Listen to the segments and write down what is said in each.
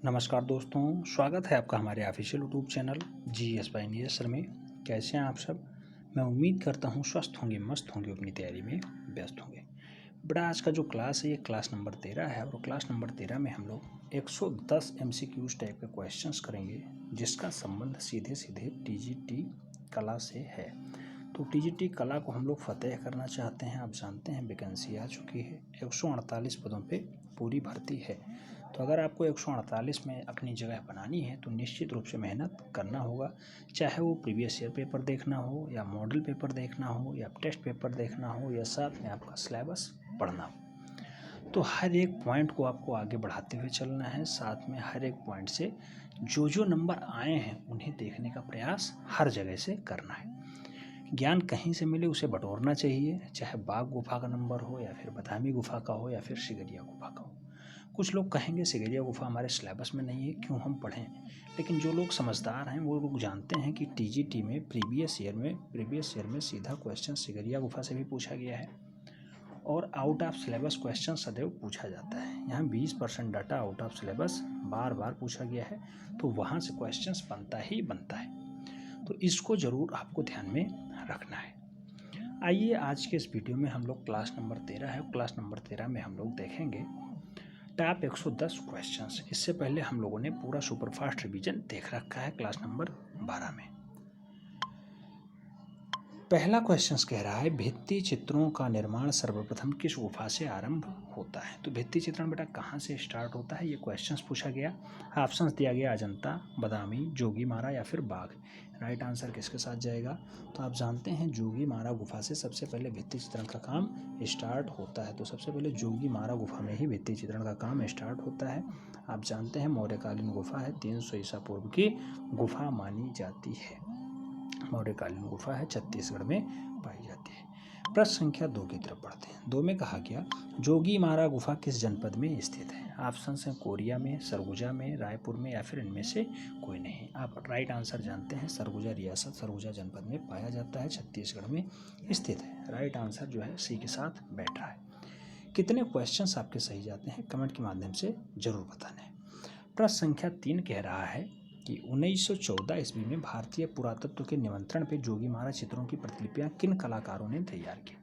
नमस्कार दोस्तों, स्वागत है आपका हमारे official YouTube channel GS by Neeraj sir में। कैसे हैं आप सब? मैं उम्मीद करता हूं स्वस्थ होंगे, मस्त होंगे, अपनी तैयारी में व्यस्त होंगे। बड़ा आज का जो क्लास है ये क्लास नंबर 13 है और क्लास नंबर 13 में हम लोग 110 MCQs टाइप के क्वेश्चंस करेंगे, जिसका संबंध सीधे सीधे TGT कला से है। तो TGT कला को हम लोग फतेह करना चाहते हैं। आप जानते हैं वैकेंसी आ चुकी है, 148 पदों पे पूरी भर्ती है। तो अगर आपको 148 में अपनी जगह बनानी है तो निश्चित रूप से मेहनत करना होगा, चाहे वो प्रीवियस ईयर पेपर देखना हो या मॉडल पेपर देखना हो या टेस्ट पेपर देखना हो या साथ में आपका सिलेबस पढ़ना हो। तो हर एक पॉइंट को आपको आगे बढ़ाते हुए चलना है, साथ में हर एक पॉइंट से जो जो नंबर आए हैं उन्हें देखने का प्रयास हर जगह से करना है। ज्ञान कहीं से मिले उसे बटोरना चाहिए, चाहे बाघ गुफा का नंबर हो या फिर बदामी गुफा का हो या फिर सिगरिया गुफा का हो। कुछ लोग कहेंगे सिगरिया गुफा हमारे सिलेबस में नहीं है, क्यों हम पढ़ें। लेकिन जो लोग समझदार हैं वो लोग जानते हैं कि TGT में प्रीवियस ईयर में सीधा क्वेश्चन सिगरिया गुफा से भी पूछा गया है और आउट ऑफ सिलेबस क्वेश्चन सदैव पूछा जाता है। यहाँ 20% डाटा आउट ऑफ सिलेबस बार बार पूछा गया है, तो वहाँ से क्वेश्चन बनता ही बनता है। तो इसको ज़रूर आपको ध्यान में रखना है। आइए आज के इस वीडियो में हम लोग क्लास नंबर 13 है, क्लास नंबर 13 में हम लोग देखेंगे टॉप 110 क्वेश्चंस। इससे पहले हम लोगों ने पूरा सुपरफास्ट रिवीजन देख रखा है क्लास नंबर 12 में। पहला क्वेश्चन कह रहा है भित्ति चित्रों का निर्माण सर्वप्रथम किस गुफा से आरंभ होता है। तो भित्ति चित्रण बेटा कहाँ से स्टार्ट होता है, ये क्वेश्चन पूछा गया। ऑप्शंस दिया गया अजंता, बदामी, जोगीमारा या फिर बाघ। राइट आंसर किसके साथ जाएगा? तो आप जानते हैं जोगीमारा गुफा से सबसे पहले भित्ति चित्रण का काम स्टार्ट होता है। तो सबसे पहले जोगीमारा गुफा में ही भित्ति चित्रण का काम स्टार्ट होता है। आप जानते हैं मौर्यकालीन गुफा है, 300 ईसा पूर्व की गुफा मानी जाती है। मौर्यकालीन गुफा है, छत्तीसगढ़ में पाई जाती है। प्रश्न संख्या 2 की तरफ बढ़ते हैं। 2 में कहा गया जोगीमारा गुफा किस जनपद में स्थित है। ऑप्शन हैं कोरिया में, सरगुजा में, रायपुर में या फिर इनमें से कोई नहीं। आप राइट आंसर जानते हैं, सरगुजा रियासत सरगुजा जनपद में पाया जाता है, छत्तीसगढ़ में स्थित है। राइट आंसर जो है सी के साथ बैठ रहा है। कितने क्वेश्चंस आपके सही जाते हैं कमेंट के माध्यम से जरूर बताना है। प्रश्न संख्या 3 कह रहा है कि 1914 ईस्वी में भारतीय पुरातत्व के निमंत्रण पर जोगीमारा चित्रों की प्रतिलिपियां किन कलाकारों ने तैयार की।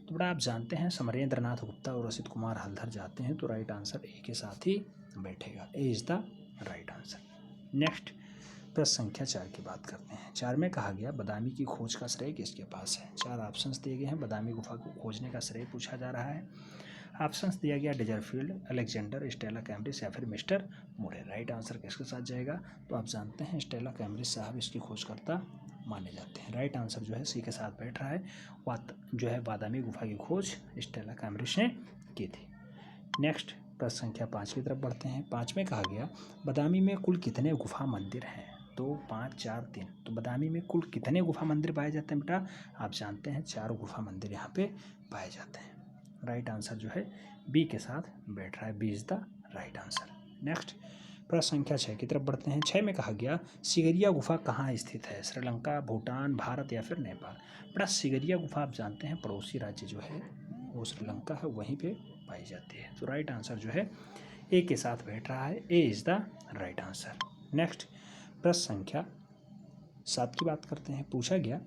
तो बड़ा आप जानते हैं समरेंद्र नाथ गुप्ता और रसित कुमार हल्दर जाते हैं, तो राइट आंसर ए के साथ ही बैठेगा। A is the right answer. Next प्रश्न संख्या 4 की बात करते हैं। 4 में कहा गया बदामी की खोज का श्रेय किसके पास है। 4 ऑप्शंस दिए गए हैं, बदामी गुफा को खोजने का श्रेय पूछा जा रहा है। ऑप्शंस दिया गया डेजरफील्ड, अलेक्जेंडर, स्टेला कैम्ब्रिज या फिर मिस्टर मुरे। राइट आंसर किसके साथ जाएगा? तो आप जानते हैं स्टेला कैम्ब्रिज साहब इसकी खोजकर्ता माने जाते हैं। राइट आंसर जो है सी के साथ बैठ रहा है। जो है बादामी गुफा की खोज स्टेला कैम्ब्रिज ने की थी। नेक्स्ट प्रश्न संख्या 5 की तरफ बढ़ते हैं। 5 में कहा गया बदामी में कुल कितने गुफा मंदिर हैं। 2, 5, 4, 3। तो बदामी में कुल कितने गुफा मंदिर पाए जाते हैं बेटा? आप जानते हैं 4 गुफा मंदिर यहाँ पे पाए जाते हैं। राइट आंसर जो है बी के साथ बैठ रहा है। B is the right answer. Next प्रश्न संख्या 6 की तरफ बढ़ते हैं। 6 में कहा गया सिगरिया गुफा कहाँ स्थित है। श्रीलंका, भूटान, भारत या फिर नेपाल। बड़ा सिगरिया गुफा आप जानते हैं पड़ोसी राज्य जो है वो श्रीलंका है, वहीं पे पाई जाती है। तो राइट आंसर जो है ए के साथ बैठ रहा है। A is the right answer. Next प्रश्न संख्या 7 की बात करते हैं। पूछा गया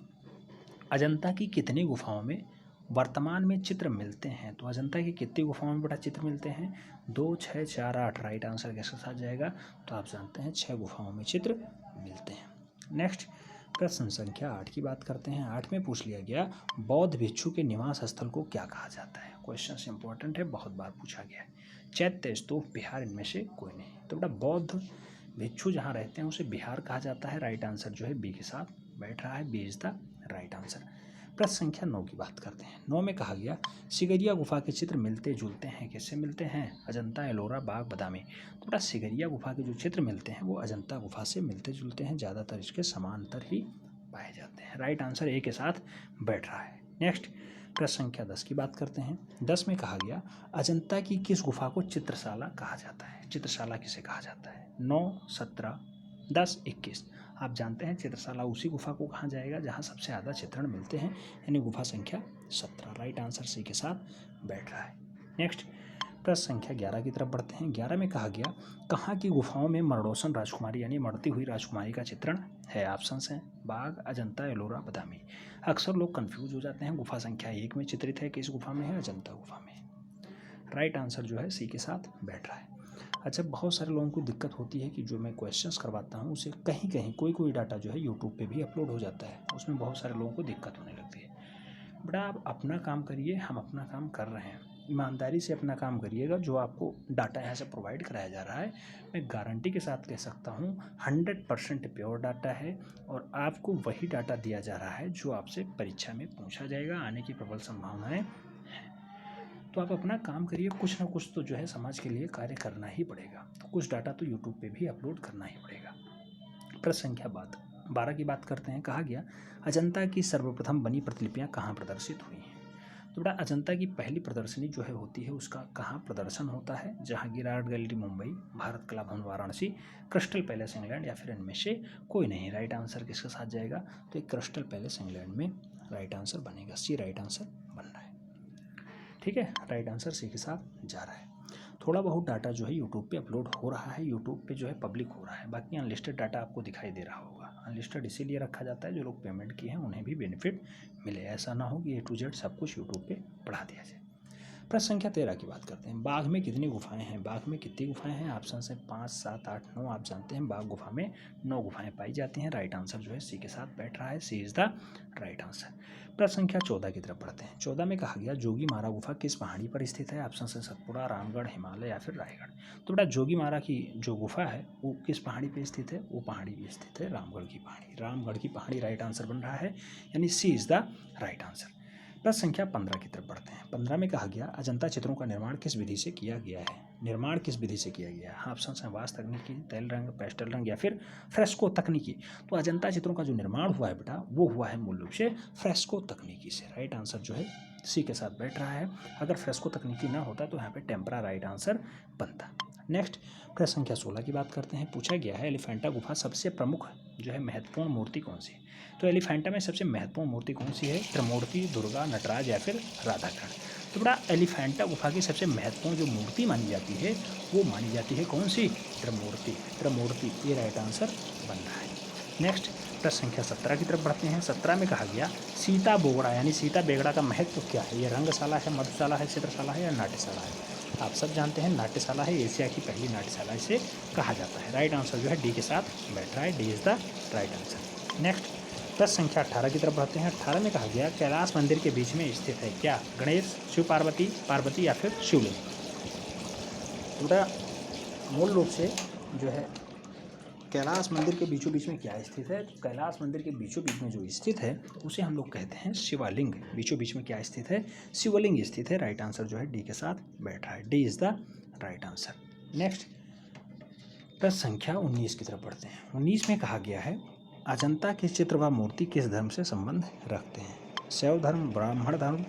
अजंता की कितनी गुफाओं में वर्तमान में चित्र मिलते हैं। तो अजंता की कितनी गुफाओं में बड़ा चित्र मिलते हैं? 2, 6, 4, 8। राइट आंसर किसके साथ जाएगा? तो आप जानते हैं 6 गुफाओं में चित्र मिलते हैं। नेक्स्ट प्रश्न संख्या 8 की बात करते हैं। 8 में पूछ लिया गया बौद्ध भिक्षु के निवास स्थल को क्या कहा जाता है। क्वेश्चन इंपॉर्टेंट है, बहुत बार पूछा गया है। चैत्य, स्तूप, बिहार, इनमें से कोई नहीं। तो बेटा बौद्ध भिक्षु जहाँ रहते हैं उसे बिहार कहा जाता है। राइट आंसर जो है बी के साथ बैठ रहा है। B is the right answer. प्रश्न संख्या 9 की बात करते हैं। 9 में कहा गया सिगरिया गुफा के चित्र मिलते जुलते हैं किससे मिलते हैं। अजंता, एलोरा, बाघ, बदामी। तो बेटा सिगरिया गुफा के जो चित्र मिलते हैं वो अजंता गुफा से मिलते जुलते हैं, ज़्यादातर इसके समांतर ही पाए जाते हैं। राइट आंसर ए के साथ बैठ रहा है। नेक्स्ट प्रश्न संख्या 10 की बात करते हैं। 10 में कहा गया अजंता की किस गुफा को चित्रशाला कहा जाता है। चित्रशाला किसे कहा जाता है? 9, 17, 10, 21। आप जानते हैं चित्रशाला उसी गुफा को कहा जाएगा जहाँ सबसे ज़्यादा चित्रण मिलते हैं, यानी गुफा संख्या 17। राइट आंसर सी के साथ बैठ रहा है। नेक्स्ट प्रश्न संख्या 11 की तरफ बढ़ते हैं। 11 में कहा गया कहाँ की गुफाओं में मरणोसन राजकुमारी यानी मरती हुई राजकुमारी का चित्रण है। ऑप्शंस हैं बाघ, अजंता, एलोरा, बादामी। अक्सर लोग कंफ्यूज हो जाते हैं। गुफा संख्या 1 में चित्रित है, किस गुफा में है, अजंता गुफा में। राइट आंसर जो है सी के साथ बैठ रहा है। अच्छा, बहुत सारे लोगों को दिक्कत होती है कि जो मैं क्वेश्चंस करवाता हूँ उसे कहीं कहीं कोई डाटा जो है यूट्यूब पे भी अपलोड हो जाता है, उसमें बहुत सारे लोगों को दिक्कत होने लगती है। बेटा आप अपना काम करिए, हम अपना काम कर रहे हैं, ईमानदारी से अपना काम करिएगा। जो आपको डाटा यहाँ से प्रोवाइड कराया जा रहा है, मैं गारंटी के साथ कह सकता हूँ 100% प्योर डाटा है और आपको वही डाटा दिया जा रहा है जो आपसे परीक्षा में पूछा जाएगा, आने की प्रबल संभावनाएं हैं। तो आप अपना काम करिए, कुछ ना कुछ तो जो है समाज के लिए कार्य करना ही पड़ेगा, तो कुछ डाटा तो यूट्यूब पे भी अपलोड करना ही पड़ेगा। प्रश्न संख्या 12 की बात करते हैं। कहा गया अजंता की सर्वप्रथम बनी प्रतिलिपियां कहाँ प्रदर्शित हुई हैं। तो बेटा अजंता की पहली प्रदर्शनी जो है होती है उसका कहाँ प्रदर्शन होता है। जहांगीर आर्ट गैलरी मुंबई, भारत कला भवन वाराणसी, क्रिस्टल पैलेस इंग्लैंड या फिर इनमें से कोई नहीं। राइट आंसर किसके साथ जाएगा, तो एक क्रिस्टल पैलेस इंग्लैंड में राइट आंसर बनेगा। सी राइट आंसर बन रहा है। ठीक है, राइट आंसर सी के साथ जा रहा है। थोड़ा बहुत डाटा जो है यूट्यूब पे अपलोड हो रहा है, यूट्यूब पे जो है पब्लिक हो रहा है, बाकी अनलिस्टेड डाटा आपको दिखाई दे रहा होगा। अनलिस्टेड इसीलिए रखा जाता है जो लोग पेमेंट किए हैं उन्हें भी बेनिफिट मिले, ऐसा ना हो कि A to Z सब कुछ यूट्यूब पे पढ़ा दिया जाए। प्रश्न संख्या 13 की बात करते हैं। बाघ में कितनी गुफाएं हैं। बाघ में कितनी गुफाएं हैं, ऑप्शन है 5, 7, 8, 9। आप जानते हैं बाघ गुफा में 9 गुफाएं पाई जाती हैं। राइट आंसर जो है सी के साथ बैठ रहा है, C is the right answer. प्रश्न संख्या 14 की तरफ बढ़ते हैं। 14 में कहा गया जोगी मारा गुफा किस पहाड़ी पर स्थित है। ऑप्शन है सतपुड़ा, रामगढ़, हिमालय या फिर रायगढ़। तो बेटा जोगी मारा की जो गुफा है वो किस पहाड़ी पर स्थित है, वो पहाड़ी भी स्थित है रामगढ़ की पहाड़ी। रामगढ़ की पहाड़ी राइट आंसर बन रहा है, यानी C is the right answer. प्रश्न संख्या 15 की तरफ बढ़ते हैं। 15 में कहा गया अजंता चित्रों का निर्माण किस विधि से किया गया है। निर्माण किस विधि से किया गया है। ऑप्शन है वास तकनीकी, तेल रंग, पेस्टल रंग या फिर फ्रेस्को तकनीकी। तो अजंता चित्रों का जो निर्माण हुआ है बेटा वो हुआ है मूल रूप से फ्रेस्को तकनीकी से। राइट आंसर जो है सी के साथ बैठ रहा है। अगर फ्रेस्को तकनीकी ना होता तो यहाँ पे टेम्परा राइट आंसर बनता। नेक्स्ट प्रश्न संख्या 16 की बात करते हैं। पूछा गया है एलिफेंटा गुफा सबसे प्रमुख जो है महत्वपूर्ण मूर्ति कौन सी है। तो एलिफेंटा में सबसे महत्वपूर्ण मूर्ति कौन सी है, त्रिमूर्ति, दुर्गा, नटराज या फिर राधाकृष्ण। तो बड़ा एलिफेंटा गुफा की सबसे महत्वपूर्ण जो मूर्ति मानी जाती है वो मानी जाती है कौन सी, त्रिमूर्ति। त्रिमूर्ति ये राइट आंसर बन रहा है। नेक्स्ट प्रश्न संख्या 17 की तरफ बढ़ते हैं। 17 में कहा गया सीता बोगड़ा यानी सीता बेगड़ा का महत्व क्या है। ये रंगशाला है, मधुशाला है, चित्रशाला है या नाट्यशाला है। आप सब जानते हैं नाट्यशाला है, एशिया की पहली नाट्यशाला इसे कहा जाता है। राइट आंसर जो है डी के साथ बैठ रहा है, D is the right answer. Next प्रश्न संख्या 18 की तरफ बढ़ते हैं। 18 में कहा गया कैलाश मंदिर के बीच में स्थित है क्या, गणेश, शिव पार्वती, पार्वती या फिर शिवलिंग। पूरा मूल रूप से जो है कैलाश मंदिर के बीचों बीच में क्या स्थित है, तो कैलाश मंदिर के बीचों बीच में जो स्थित है उसे हम लोग कहते हैं शिवलिंग। बीचों बीच में क्या स्थित है, शिवलिंग स्थित है। राइट आंसर जो है डी के साथ बैठ रहा है, D is the right answer. Next प्रश्न संख्या 19 की तरफ बढ़ते हैं। 19 में कहा गया है अजंता के चित्र व मूर्ति किस धर्म से संबंध रखते हैं। शैव धर्म, ब्राह्मण धर्म,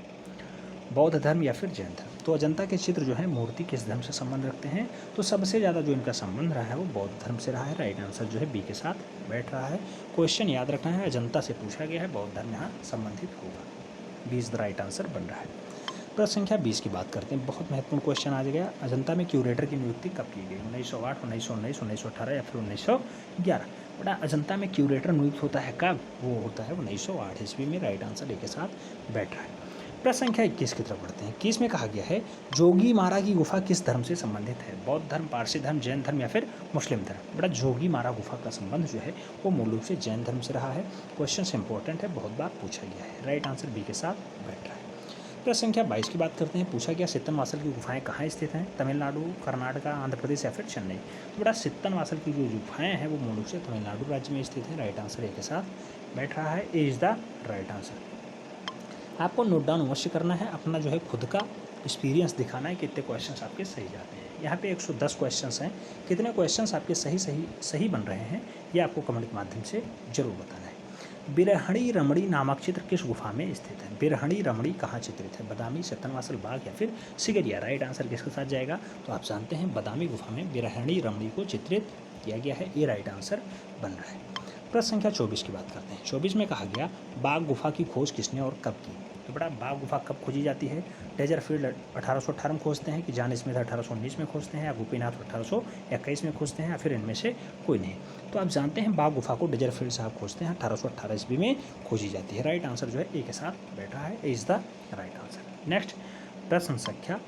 बौद्ध धर्म या फिर जैन धर्म। तो अजंता के चित्र जो है मूर्ति किस धर्म से संबंध रखते हैं, तो सबसे ज़्यादा जो इनका संबंध रहा है वो बौद्ध धर्म से रहा है। राइट आंसर जो है बी के साथ बैठ रहा है। क्वेश्चन याद रखना है, अजंता से पूछा गया है, बौद्ध धर्म यहाँ संबंधित होगा, B is the right answer बन रहा है। प्रश्न संख्या 20 की बात करते हैं। बहुत महत्वपूर्ण क्वेश्चन आ गया, अजंता में क्यूरेटर की नियुक्ति कब की गई। 1908, 1919, 1918 या फिर 1911। बड़ा अजंता में क्यूरेटर नियुक्त होता है कब, वो होता है 1908 ईस्वी में। राइट आंसर ए के साथ बैठ रहा है। प्रश्न संख्या 21 की तरफ बढ़ते हैं। 21 में कहा गया है जोगी मारा की गुफा किस धर्म से संबंधित है। बौद्ध धर्म, पारसी धर्म, जैन धर्म या फिर मुस्लिम धर्म। बड़ा जोगी मारा गुफा का संबंध जो है वो मूल रूप से जैन धर्म से रहा है। क्वेश्चन इंपॉर्टेंट है, बहुत बार पूछा गया है। राइट आंसर बी के साथ बैठ रहा है। प्रश्न संख्या 22 की बात करते हैं। पूछा गया सित्तनवासल की गुफाएं कहाँ स्थित हैं, तमिलनाडु, कर्नाटका, आंध्र प्रदेश या फिर चेन्नई। तो बेटा सित्तनवासल की जो गुफाएं हैं वो मूल रूप से तमिलनाडु राज्य में स्थित है। राइट आंसर ए के साथ बैठ रहा है, A is the right answer. आपको नोट डाउन अवश्य करना है, अपना जो है खुद का एक्सपीरियंस दिखाना है, कितने क्वेश्चन आपके सही जाते हैं। यहाँ पे 110 क्वेश्चन हैं, कितने क्वेश्चन आपके सही बन रहे हैं ये आपको कमेंट के माध्यम से जरूर बताना है। बिरहणी रमणी नामक चित्र किस गुफा में स्थित है। बिरहणी रमणी कहाँ चित्रित है, बादामी, सित्तनवासल, बाग या फिर सिगरिया। राइट आंसर किसके साथ जाएगा, तो आप जानते हैं बादामी गुफा में बिरहणी रमणी को चित्रित किया गया है, ये राइट आंसर बन रहा है। प्रश्न संख्या 24 की बात करते हैं। 24 में कहा गया बाघ गुफा की खोज किसने और कब की। तो बेटा बाघ गुफा कब खोजी जाती है? डेजरफील्ड 1818 में खोजते हैं कि जॉन स्मिथ 1819 में खोजते हैं, या गोपीनाथ 1821 में खोजते हैं, या फिर इनमें से कोई नहीं। तो आप जानते हैं बाघ गुफा को डेजरफील्ड साहब खोजते हैं, 1818 ईस्वी में खोजी जाती है। राइट आंसर जो है ए के साथ बैठ रहा है, A is the right answer. Next प्रश्न संख्या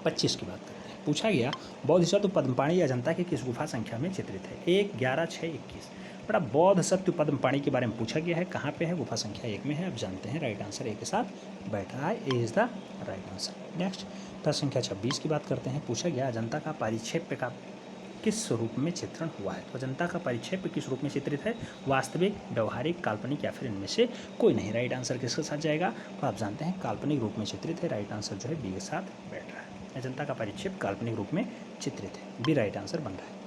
25 की बात करते हैं। पूछा गया बौद्ध सत्व पद्मपाणी अजंता की किस गुफा संख्या में चित्रित है? 1, 11, 6, 21। बड़ा बौद्ध सत्व पद्मपाणी के बारे में पूछा गया है, कहाँ पे है? गुफा संख्या 1 में है। आप जानते हैं राइट आंसर ए के साथ बैठ रहा है, A is the right answer. Next प्रश्न संख्या 26 की बात करते हैं। पूछा गया अजंता का परिक्षेप्य का किस रूप में चित्रण हुआ है? तो अजंता का परिक्षेप्य किस रूप में चित्रित है? वास्तविक, व्यवहारिक, काल्पनिक, या फिर इनमें से कोई नहीं। राइट आंसर किसके साथ जाएगा? तो आप जानते हैं काल्पनिक रूप में चित्रित है। राइट आंसर जो है बी के साथ बैठ रहा है। अजंता का परिक्षेप काल्पनिक रूप में चित्रित है, बी राइट आंसर बन रहा है।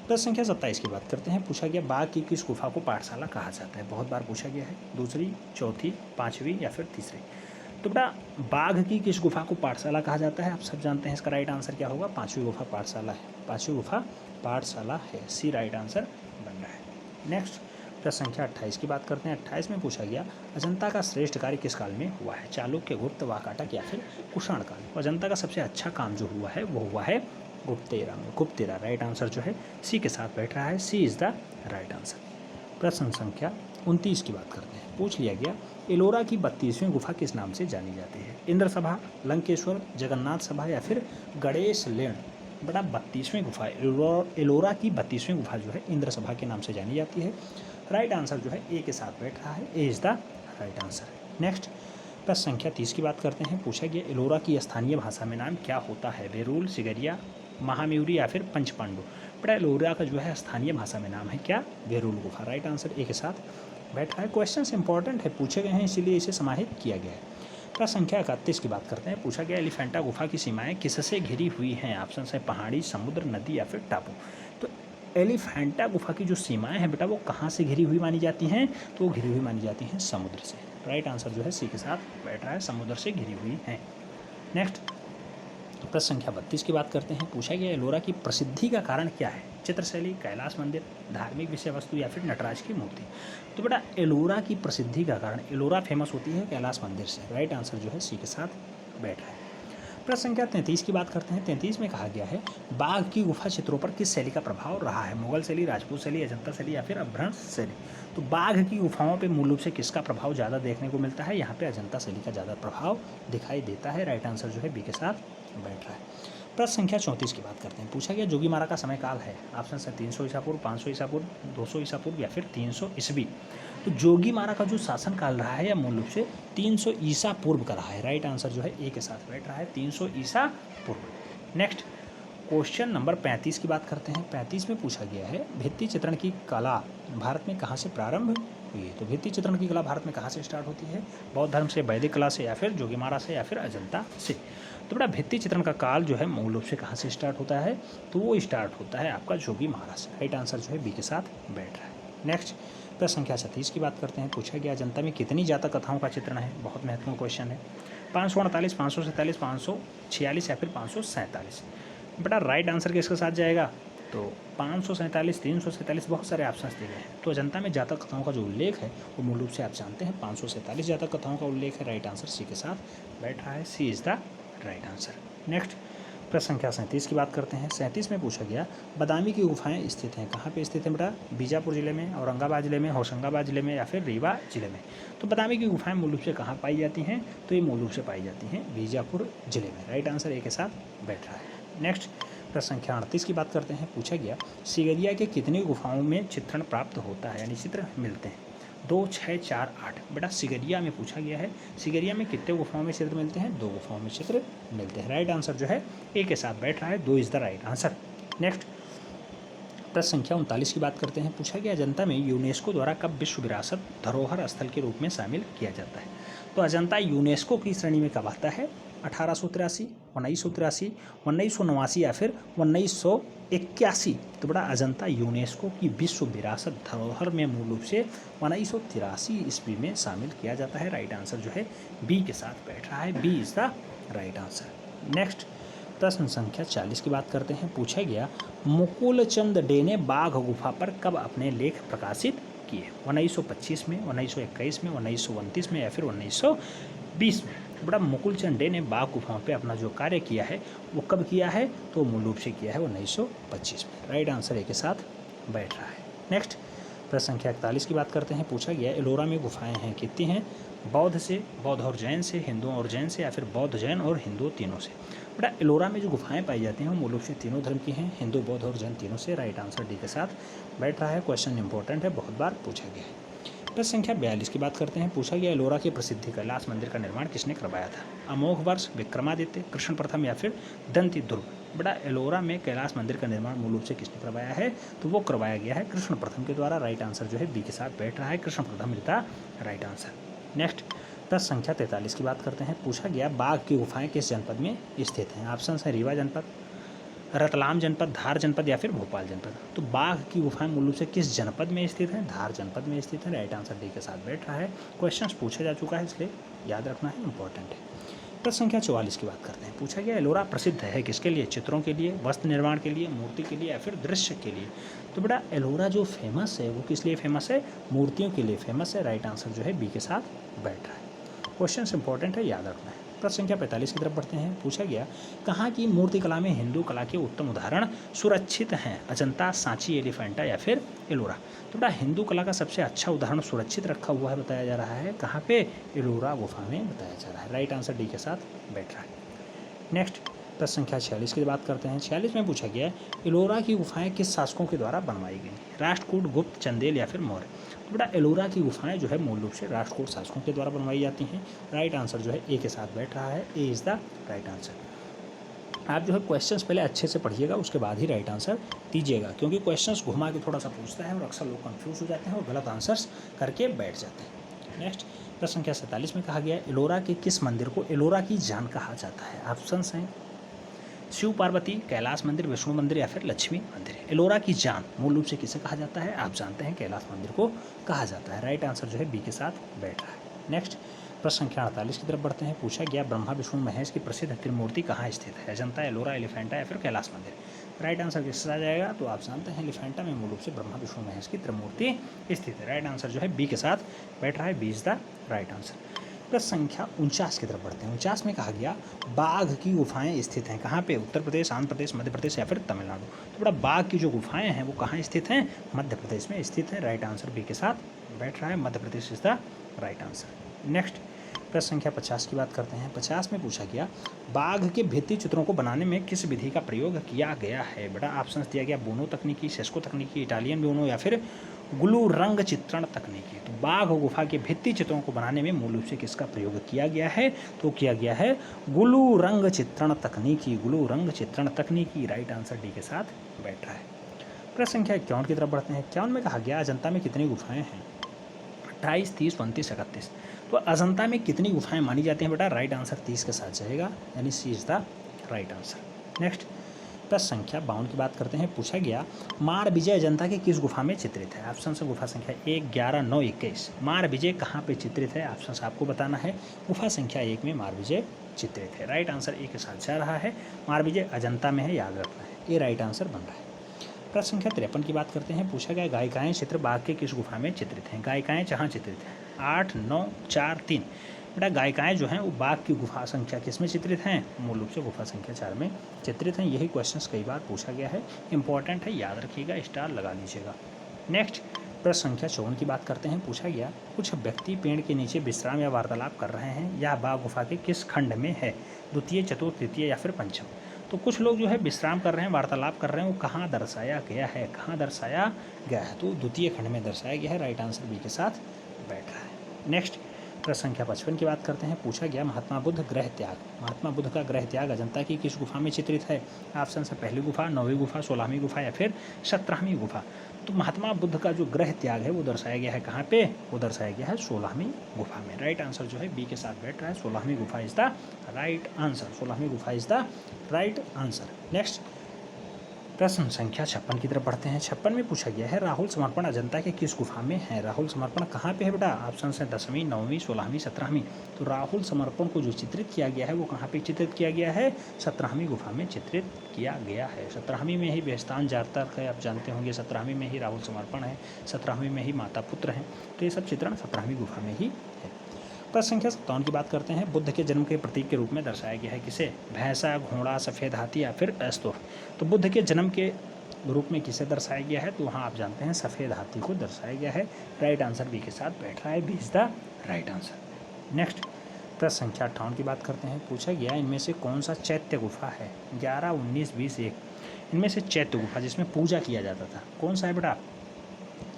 प्रश्न संख्या 27 की बात करते हैं। पूछा गया बाघ की किस गुफा को पाठशाला कहा जाता है? बहुत बार पूछा गया है, दूसरी, चौथी, पाँचवीं या फिर तीसरी। तो बेटा बाघ की किस गुफा को पाठशाला कहा जाता है? आप सब जानते हैं इसका राइट आंसर क्या होगा? पाँचवीं गुफा पाठशाला है, पाँचवीं गुफा पाठशाला है, सी राइट आंसर बन रहा है। नेक्स्ट प्रश्न संख्या 28 की बात करते हैं। 28 में पूछा गया अजंता का श्रेष्ठ कार्य किस काल में हुआ है? चालुक्य, गुप्त, वाकाटक या फिर कुषाण काल? अजंता का सबसे अच्छा काम जो हुआ है वो हुआ है गुप्त एरा में, गुप्त एरा। राइट आंसर जो है सी के साथ बैठ रहा है, C is the right answer. प्रश्न संख्या 29 की बात करते हैं। पूछ लिया गया एलोरा की 32वीं गुफा किस नाम से जानी जाती है? इंद्र सभा, लंकेश्वर, जगन्नाथ सभा या फिर गणेश लेण? बड़ा 32वीं गुफा एलोरा की 32वीं गुफा जो है इंद्र सभा के नाम से जानी जाती है। राइट आंसर जो है ए के साथ बैठ रहा है, A is the right answer. Next प्रश्न संख्या 30 की बात करते हैं। पूछा गया एलोरा की स्थानीय भाषा में नाम क्या होता है? वेरूल, सिगरिया, महाम्यूरी या फिर पंचपांडु? बड़ा एलोरा का जो है स्थानीय भाषा में नाम है क्या? वेरूल गुफा। राइट आंसर ए के साथ बैठ रहा है। क्वेश्चन इंपॉर्टेंट है, पूछे गए हैं इसीलिए इसे समाहित किया गया है। प्रश्न संख्या 31 की बात करते हैं। पूछा गया एलिफेंटा गुफा की सीमाएं किससे घिरी हुई हैं? ऑप्शन है पहाड़ी, समुद्र, नदी या फिर टापू। तो एलिफेंटा गुफा की जो सीमाएं हैं बेटा वो कहाँ से घिरी हुई मानी जाती हैं? तो वो घिरी हुई मानी जाती हैं समुद्र से। राइट आंसर जो है सी के साथ बैठ रहा है, समुद्र से घिरी हुई हैं। नेक्स्ट प्रश्न संख्या 32 की बात करते हैं। पूछा गया एलोरा की प्रसिद्धि का कारण क्या है? चित्रशैली, कैलाश मंदिर, धार्मिक विषय वस्तु या फिर नटराज की मूर्ति? तो बेटा एलोरा की प्रसिद्धि का कारण, एलोरा फेमस होती है कैलाश मंदिर से। राइट आंसर जो है सी के साथ बैठ रहा है। प्रश्न संख्या 33 की बात करते हैं। 33 में कहा गया है बाघ की गुफा चित्रों पर किस शैली का प्रभाव रहा है? मुगल शैली, राजपूत शैली, अजंता शैली या फिर अपभ्रंश शैली? तो बाघ की गुफाओं पे मूल रूप से किसका प्रभाव ज़्यादा देखने को मिलता है? यहाँ पे अजंता शैली का ज़्यादा प्रभाव दिखाई देता है। राइट आंसर जो है बी के साथ बैठ रहा है। प्रश्न संख्या 34 की बात करते हैं। पूछा गया जोगीमारा का समय काल है? ऑप्शन है 300 ईसा पूर्व, 500 ईसा पूर्व, 200 ईसा पूर्व या फिर 300 ईस्वी। तो जोगीमारा का जो शासन काल रहा है या मूल रूप से 300 ईसा पूर्व का रहा है। राइट आंसर जो है ए के साथ बैठ रहा है, 300 ईसा पूर्व। नेक्स्ट क्वेश्चन नंबर 35 की बात करते हैं। 35 में पूछा गया है भित्ति चित्रण की कला भारत में कहाँ से प्रारंभ हुई है? तो भित्ति चित्रण की कला भारत में कहाँ से स्टार्ट होती है? बौद्ध धर्म से, वैदिक कला से या फिर जोगीमारा से या फिर अजंता से? तो बेटा भित्ति चित्रण का काल जो है मूल रूप से कहाँ से स्टार्ट होता है? तो वो स्टार्ट होता है आपका जोगीमारा से। राइट आंसर जो है बी के साथ बैठ रहा है। नेक्स्ट प्रश्न संख्या 36 की बात करते हैं। पूछा गया अजंता में कितनी जातक कथाओं का चित्रण है? बहुत महत्वपूर्ण क्वेश्चन है। 548, 547, 546 या फिर 547? बेटा राइट आंसर किसके साथ जाएगा? तो 547, 347, बहुत सारे ऑप्शंस दिए गए हैं। तो अजंता में जातक कथाओं का जो उल्लेख है वो मूल रूप से आप जानते हैं 547 जातक कथाओं का उल्लेख है। राइट आंसर सी के साथ बैठ रहा है, C is the right answer. Next प्रश्न संख्या 37 की बात करते हैं। 37 में पूछा गया बादामी की गुफाएं स्थित हैं कहाँ पे स्थित हैं बेटा? बीजापुर जिले में, औरंगाबाद जिले में, होशंगाबाद जिले में या फिर रीवा जिले में? तो बादामी की गुफाएं मूल रूप से कहाँ पाई जाती हैं? तो ये मूल रूप से पाई जाती हैं बीजापुर जिले में। राइट आंसर ए के साथ बैठ रहा है। नेक्स्ट प्रश्न संख्या 38 की बात करते हैं। पूछा गया सिगरिया के कितनी गुफाओं में चित्रण प्राप्त होता है, यानी चित्र मिलते हैं? 2, 6, 4, 8? बेटा सिगरिया में पूछा गया है सिगरिया में कितने गुफाओं में चित्र मिलते हैं? 2 गुफाओं में चित्र मिलते हैं। राइट आंसर जो है ए के साथ बैठ रहा है, 2 is the right answer. Next प्रश्न संख्या 39 की बात करते हैं। पूछा गया अजंता में यूनेस्को द्वारा कब विश्व विरासत धरोहर स्थल के रूप में शामिल किया जाता है? तो अजंता यूनेस्को की श्रेणी में कब आता है? 1883, 1983, 1989 या फिर 1981? तो बड़ा अजंता यूनेस्को की विश्व विरासत धरोहर में मूल रूप से 1983 ईस्वी में शामिल किया जाता है। राइट आंसर जो है बी के साथ बैठ रहा है, B is the right answer. Next प्रश्न संख्या 40 की बात करते हैं। पूछा गया मुकुलचंद डे ने बाघ गुफा पर कब अपने लेख प्रकाशित किए? 1925 में, 1921 में, 1929 में या फिर 20 में बड़ा मुकुल चंद डे ने बाघ गुफाओं पे अपना जो कार्य किया है वो कब किया है, तो मूल रूप से किया है वो 1925 में। राइट आंसर ए के साथ बैठ रहा है। नेक्स्ट प्रश्न संख्या 41 की बात करते हैं। पूछा गया एलोरा में गुफाएं हैं, कितनी हैं? बौद्ध और जैन से, हिंदुओं और जैन से, या फिर बौद्ध जैन और हिंदू तीनों से। बेटा एलोरा में जो गुफाएं पाई जाती हैं वो मूल रूप से तीनों धर्म की हैं, हिंदू, बौद्ध और जैन तीनों से। राइट आंसर डी के साथ बैठ रहा है। क्वेश्चन इंपॉर्टेंट है, बहुत बार पूछा गया है। प्रश्न संख्या 42 की बात करते हैं। पूछा गया एलोरा की प्रसिद्धि कैलाश मंदिर का निर्माण किसने करवाया था? अमोघ वर्ष, विक्रमादित्य, कृष्ण प्रथम या फिर दंती दुर्ग। बड़ा एलोरा में कैलाश मंदिर का निर्माण मूल रूप से किसने करवाया है, तो वो करवाया गया है कृष्ण प्रथम के द्वारा। राइट आंसर जो है बी के साथ बैठ रहा है, कृष्ण प्रथम is the right answer. Next प्रश्न संख्या 43 की बात करते हैं। पूछा गया बाघ की गुफाएं किस जनपद में स्थित हैं? ऑप्शन है रीवा जनपद, रतलाम जनपद, धार जनपद या फिर भोपाल जनपद। तो बाघ की गुफाएं मूल रूप से किस जनपद में स्थित है? धार जनपद में स्थित है। राइट आंसर डी के साथ बैठ रहा है। क्वेश्चन पूछा जा चुका है इसलिए याद रखना है, इंपॉर्टेंट है। प्रश्न संख्या 44 की बात करते हैं। पूछा गया एलोरा प्रसिद्ध है किसके लिए? चित्रों के लिए, वस्त्र निर्माण के लिए, मूर्ति के लिए या फिर दृश्य के लिए। तो बेटा एलोरा जो फेमस है वो किस लिए फेमस है? मूर्तियों के लिए फेमस है। राइट आंसर जो है बी के साथ बैठ रहा है। क्वेश्चन इंपॉर्टेंट है, याद रखना है। प्रश्न संख्या 45 की तरफ बढ़ते हैं। पूछा गया कहाँ की मूर्ति कला में हिंदू कला के उत्तम उदाहरण सुरक्षित हैं? अजंता, सांची, एलिफेंटा या फिर एलोरा। तो बेटा हिंदू कला का सबसे अच्छा उदाहरण सुरक्षित रखा हुआ है, बताया जा रहा है कहाँ पे? एलोरा गुफा में बताया जा रहा है। राइट आंसर डी के साथ बैठ रहा है। नेक्स्ट प्रश्न संख्या 46 की बात करते हैं। 46 में पूछा गया एलोरा की गुफाएं किस शासकों के द्वारा बनवाई गई? राष्ट्रकूट, गुप्त, चंदेल या फिर मौर्य। तो बेटा एलोरा की गुफाएं जो है मूल रूप से राष्ट्रकूट शासकों के द्वारा बनवाई जाती हैं। राइट आंसर जो है ए के साथ बैठ रहा है, A is the right answer. आप जो है क्वेश्चंस पहले अच्छे से पढ़िएगा, उसके बाद ही राइट आंसर दीजिएगा, क्योंकि क्वेश्चंस घुमा के थोड़ा सा पूछता है और अक्सर लोग कंफ्यूज हो जाते हैं और गलत आंसर्स करके बैठ जाते हैं। नेक्स्ट प्रश्न संख्या 47 में कहा गया एलोरा के किस मंदिर को एलोरा की जान कहा जाता है? ऑप्शंस हैं शिव पार्वती, कैलाश मंदिर, विष्णु मंदिर या फिर लक्ष्मी मंदिर। एलोरा की जान मूल रूप से किसे कहा जाता है? आप जानते हैं कैलाश मंदिर को कहा जाता है। राइट आंसर जो है बी के साथ बैठ रहा है। नेक्स्ट प्रश्न संख्या 48 की तरफ बढ़ते हैं। पूछा गया ब्रह्मा विष्णु महेश की प्रसिद्ध त्रिमूर्ति कहाँ स्थित है? अजंता, एलोरा, एलिफेंटा या फिर कैलाश मंदिर। राइट आंसर किससे आ जाएगा? तो आप जानते हैं एलिफेंटा में मूल रूप से ब्रह्मा विष्णु महेश की त्रिमूर्ति स्थित है। राइट आंसर जो है बी के साथ बैठ रहा है, B is the right answer. प्रश्न संख्या 49 की तरफ बढ़ते हैं। 49 में कहा गया बाघ की गुफाएं स्थित हैं कहाँ पे? उत्तर प्रदेश, आंध्र प्रदेश, मध्य प्रदेश या फिर तमिलनाडु। तो बड़ा बाघ की जो गुफाएं हैं वो कहाँ स्थित हैं? मध्य प्रदेश में स्थित है। राइट आंसर बी के साथ बैठ रहा है, Madhya Pradesh is the right answer. Next प्रश्न संख्या 50 की बात करते हैं। 50 में पूछा गया बाघ के भित्ति चित्रों को बनाने में किस विधि का प्रयोग किया गया है? बेटा ऑप्शन दिया गया बोनो तकनीकी, सेस्को तकनीकी, इटालियन बोनो या फिर ग्लू रंग चित्रण तकनीकी। तो बाघ गुफा के भित्ति चित्रों को बनाने में मूल रूप से किसका प्रयोग किया गया है? तो किया गया है ग्लू रंग चित्रण तकनीकी, ग्लू रंग चित्रण तकनीकी। राइट आंसर डी के साथ बैठ रहा है। प्रश्न संख्या 51 की तरफ बढ़ते हैं। 51 में कहा गया अजंता में कितनी गुफाएं हैं? 28, 30, 29, 31। तो अजंता में कितनी गुफाएं मानी जाती हैं? बेटा राइट आंसर 30 के साथ जाएगा, यानी C is the right answer. Next प्रश्न संख्या 52 की बात करते हैं। पूछा गया मार विजय अजंता के किस गुफा में चित्रित है? ऑप्शन से गुफा संख्या 1, 11, 9, 21। मार विजय कहाँ पे चित्रित है? ऑप्शन से आपको बताना है। गुफा संख्या 1 में मार विजय चित्रित है। राइट आंसर ए के साथ जा रहा है, मार विजय अजंता में है, याद रखना है। ए राइट आंसर बन रहा है। प्रश्न संख्या 53 की बात करते हैं। पूछा गया गायिकाएं चित्र बाघ के किस गुफा में चित्रित हैं? गायिकाएं जहाँ चित्रित हैं 8, 9, 4, 3। बेटा गायिकाएं जो हैं वो बाघ की गुफा संख्या किस में चित्रित हैं? मूल रूप से गुफा संख्या 4 में चित्रित हैं। यही क्वेश्चंस कई बार पूछा गया है, इंपॉर्टेंट है, याद रखिएगा, स्टार लगा लीजिएगा। नेक्स्ट प्रश्न संख्या 54 की बात करते हैं। पूछा गया कुछ व्यक्ति पेड़ के नीचे विश्राम या वार्तालाप कर रहे हैं, यह बाघ गुफा के किस खंड में है? द्वितीय, चतुर्थ, तृतीय या फिर पंचम। तो कुछ लोग जो है विश्राम कर रहे हैं, वार्तालाप कर रहे हैं, वो कहाँ दर्शाया गया है? कहाँ दर्शाया गया है? तो द्वितीय खंड में दर्शाया गया है। राइट आंसर बी के साथ बैठ रहा है। नेक्स्ट प्रश्न संख्या 55 की बात करते हैं। पूछा गया महात्मा बुद्ध ग्रह त्याग, महात्मा बुद्ध का ग्रह त्याग अजंता की किस गुफा में चित्रित है? ऑप्शन से पहली गुफा, 9वीं गुफा, 16वीं गुफा या फिर 17वीं गुफा। तो महात्मा बुद्ध का जो ग्रह त्याग है वो दर्शाया गया है कहाँ पे? वो दर्शाया गया है 16वीं गुफा में। राइट आंसर जो है बी के साथ बैठ रहा है, 16वीं गुफा इज द राइट आंसर। 16वीं गुफा is the right answer. Next प्रश्न संख्या 56 की तरफ बढ़ते हैं। 56 में पूछा गया है राहुल समर्पण अजंता के किस गुफा में है? राहुल समर्पण कहाँ पे है बेटा? ऑप्शन है 10वीं, 9वीं, 16वीं, 17वीं। तो राहुल समर्पण को जो चित्रित किया गया है वो कहाँ पे चित्रित किया गया है? 17वीं गुफा में चित्रित किया गया है। 17वीं में ही बेहस्तान जातक है, आप जानते होंगे। 17वीं में ही राहुल समर्पण है, 17वीं में ही माता पुत्र हैं। तो ये सब चित्रण 17वीं गुफा में ही है। प्रश्न संख्या 57 की बात करते हैं। बुद्ध के जन्म के प्रतीक के रूप में दर्शाया गया है किसे? भैंसा, घोड़ा, सफ़ेद हाथी या फिर अस्तुर। तो बुद्ध के जन्म के रूप में किसे दर्शाया गया है? तो वहाँ आप जानते हैं सफ़ेद हाथी को दर्शाया गया है। राइट आंसर बी के साथ बैठ रहा है, B is the right answer. Next प्रश्न संख्या 58 की बात करते हैं। पूछा गया इनमें से कौन सा चैत्य गुफा है? 11, 19, 20, 1 इनमें से चैत्य गुफा जिसमें पूजा किया जाता था कौन सा है बेटा?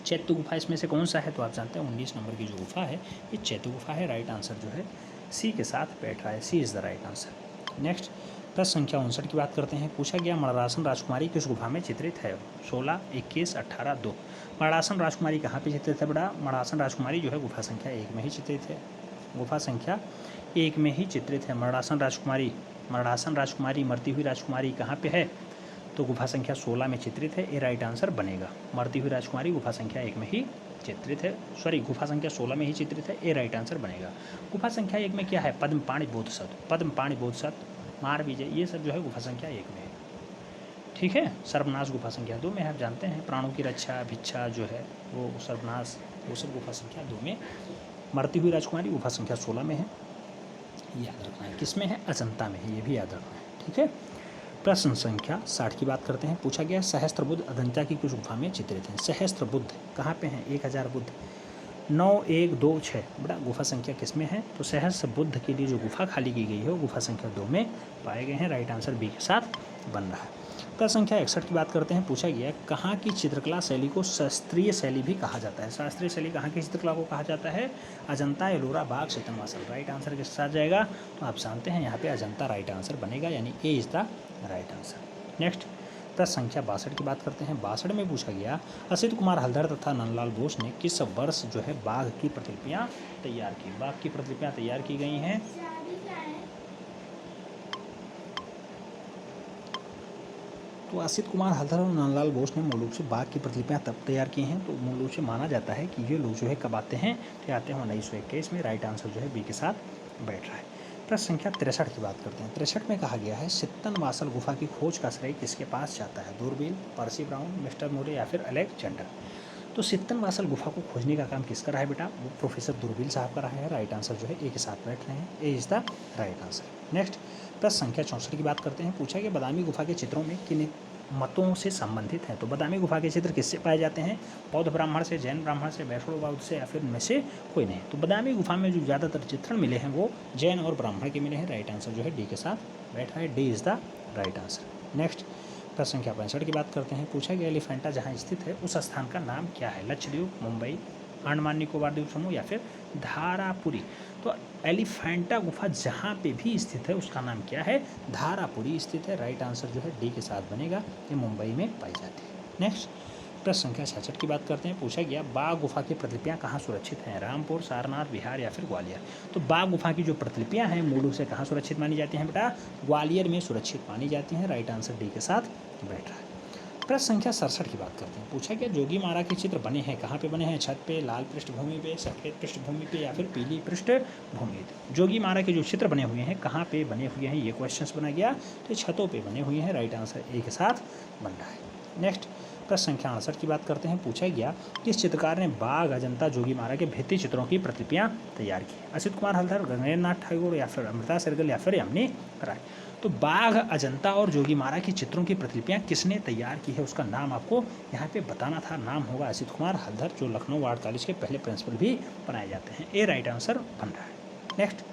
चैत्य गुफा इसमें से कौन सा है? तो आप जानते हैं 19 नंबर की जो गुफा है ये चैत्य गुफा है। राइट आंसर जो है सी के साथ बैठ रहा है, C is the right answer. Next प्रश्न संख्या 59 की बात करते हैं। पूछा गया मणरासन राजकुमारी किस गुफा में चित्रित है? 16, 21, 18, 2 मणरासन राजकुमारी कहाँ पे चित्रित है बेटा? मणरासन राजकुमारी जो है गुफा संख्या 1 में ही चित्रित है। गुफा संख्या 1 में ही चित्रित है मणरासन राजकुमारी मरती हुई राजकुमारी कहाँ पे है? तो गुफा संख्या 16 में चित्रित है, ये राइट आंसर बनेगा। मरती हुई राजकुमारी गुफा संख्या 1 में ही चित्रित है, सॉरी गुफा संख्या 16 में ही चित्रित है, ये राइट आंसर बनेगा। गुफा संख्या 1 में क्या है? पद्मपाणि बोधिसत्व, मार विजय, ये सब जो है गुफा संख्या 1 में है। ठीक है। सर्वनाश गुफा संख्या 2 में आप जानते हैं प्राणों की रक्षा भिक्षा जो है वो सर्वनाश, वो सब गुफा संख्या 2 में। मरती हुई राजकुमारी गुफा संख्या 16 में है, याद रखना है। किस में है? अजंता में है, ये भी याद रखना है। ठीक है। प्रश्न संख्या 60 की बात करते हैं। पूछा गया सहस्त्र बुद्ध अजंता की कुछ गुफा में चित्रित हैं। सहस्त्र बुद्ध कहाँ पे हैं? 1000 बुद्ध, 9, 1, 2, 6 बड़ा गुफा संख्या किस में है? तो सहस्त्र बुद्ध के लिए जो गुफा खाली की गई है वो गुफा संख्या 2 में पाए गए हैं। राइट आंसर बी के साथ बन रहा है। प्रश्न संख्या 61 की बात करते हैं। पूछा गया कहाँ की चित्रकला शैली को शास्त्रीय शैली भी कहा जाता है? शास्त्रीय शैली कहाँ की चित्रकला को कहा जाता है? अजंता, एलोरा, बाघ, सीतमवासल। राइट आंसर के साथ जाएगा तो आप जानते हैं यहाँ पे अजंता राइट आंसर बनेगा, यानी A is the right answer. Next प्रश्न संख्या 62 की बात करते हैं। 62 में पूछा गया असित कुमार हल्दर तथा नंदलाल बोस ने किस वर्ष जो है बाघ की प्रतिलिपियाँ तैयार की? बाघ की प्रतिलिपियाँ तैयार की गई हैं। तो असित कुमार हल्दर और नंदलाल बोस ने मूल रूप से बाघ की प्रतिलिपियाँ तब तैयार की हैं। तो मूल रूप से माना जाता है कि ये लोग जो है कब आते हैं? तो आते हैं 1921 में। राइट आंसर जो है बी के साथ बैठ रहा है। प्रश्न संख्या 63 की बात करते हैं। 63 में कहा गया है सित्तनवासल गुफा की खोज का श्रेय किसके पास जाता है? दूरबीन, पर्सी ब्राउन, मिस्टर मोरे या फिर अलेक्जेंडर। तो सित्तनवासल गुफा को खोजने का काम किसका रहा है बेटा? वो प्रोफेसर दूरबीन साहब का रहा है। राइट आंसर जो है ए के साथ बैठ रहे हैं, A is the right answer. Next प्रश्न संख्या 64 की बात करते हैं। पूछा गया बादामी गुफा के चित्रों में किन मतों से संबंधित हैं? तो बादामी गुफा के चित्र किससे पाए जाते हैं? बौद्ध ब्राह्मण से, जैन ब्राह्मण से, वैष्णव बौद्ध से या फिर इनमें से कोई नहीं। तो बादामी गुफा में जो ज़्यादातर चित्रण मिले हैं वो जैन और ब्राह्मण के मिले हैं। राइट आंसर जो है डी के साथ बैठा है, D is the right answer. Next प्रश्न संख्या 65 की बात करते हैं। पूछा गया एलिफेंटा जहाँ स्थित है उस स्थान का नाम क्या है? लक्षद्वीप, मुंबई, अंडमान निकोबार द्वीप समूह या फिर धारापुरी। तो एलिफेंटा गुफा जहाँ पे भी स्थित है उसका नाम क्या है? धारापुरी स्थित है। राइट आंसर जो है डी के साथ बनेगा, ये मुंबई में पाई जाती है। नेक्स्ट प्रश्न संख्या 66 की बात करते हैं। पूछा गया बाघ गुफा की प्रतिलिपियाँ कहाँ सुरक्षित हैं? रामपुर, सारनाथ, बिहार या फिर ग्वालियर। तो बाघ गुफा की जो प्रतिलिपियाँ हैं मूल रूप से कहाँ सुरक्षित मानी जाती हैं बेटा? ग्वालियर में सुरक्षित मानी जाती हैं। राइट आंसर डी के साथ बैठ रहा है। प्रश्न संख्या 67 की बात करते हैं। पूछा गया जोगी मारा के चित्र बने हैं कहाँ पे बने हैं? छत पे, लाल पृष्ठभूमि पे, सफेद पृष्ठभूमि पे या फिर पीली पृष्ठभूमि। जोगी मारा के जो चित्र बने हुए हैं कहाँ पे बने हुए हैं? ये क्वेश्चंस बना गया तो छतों पे बने हुए हैं। राइट आंसर ए के साथ बन रहा है। नेक्स्ट प्रश्न संख्या 68 की बात करते हैं। पूछा गया किस चित्रकार ने बाघ, अजंता, जोगी मारा के भित्ति चित्रों की प्रतिलिपियाँ तैयार की? असित कुमार हल्दर, गगनेन्द्र नाथ टैगोर या फिर अमृता शेरगिल या फिर यामिनी राय। तो बाघ, अजंता और जोगी मारा की चित्रों की प्रतिलिपियाँ किसने तैयार की है उसका नाम आपको यहाँ पे बताना था। नाम होगा असित कुमार हल्दर, जो लखनऊ वार्ड कॉलेज के पहले प्रिंसिपल भी बनाए जाते हैं। ए राइट आंसर बन रहा है। नेक्स्ट